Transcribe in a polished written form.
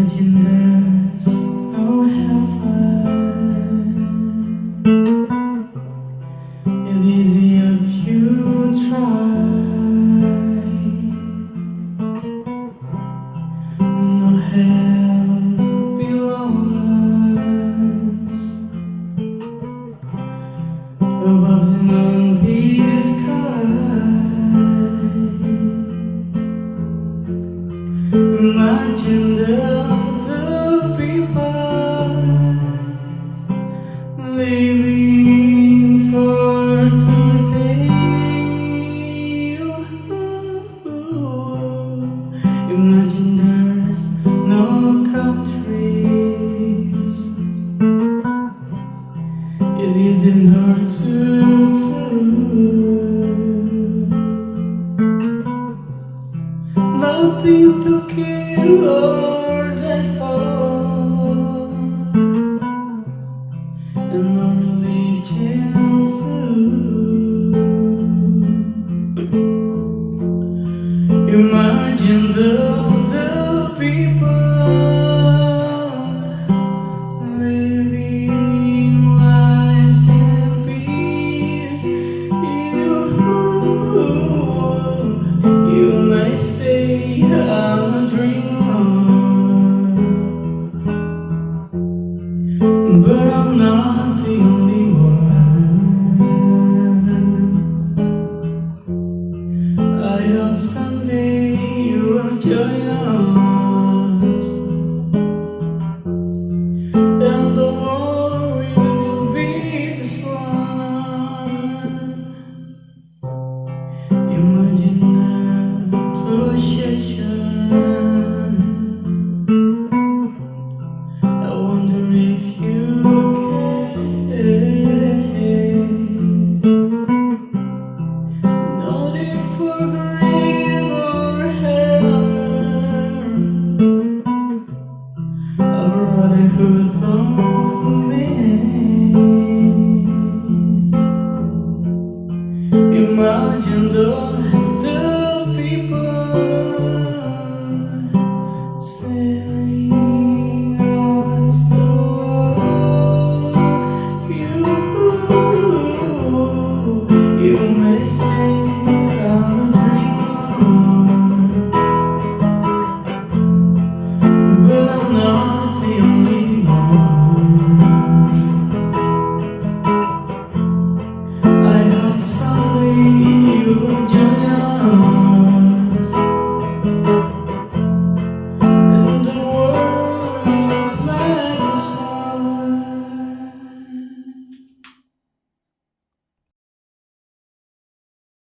Imagine there's no heaven. It's easy if you try. No hell below us. Above and on the sky. Imagine the people living for today. Imagine there's no countries. It isn't hard to do. Nothing to kill or die for, and no religion too. Imagine the people living lives in peace. You may say I'm a dreamer, but I'm not the only one. I hope someday you will join us, and the war will be this one. Imagine that association. I wonder if you care. Not if for greed or hell, a brotherhood of men. Imagine the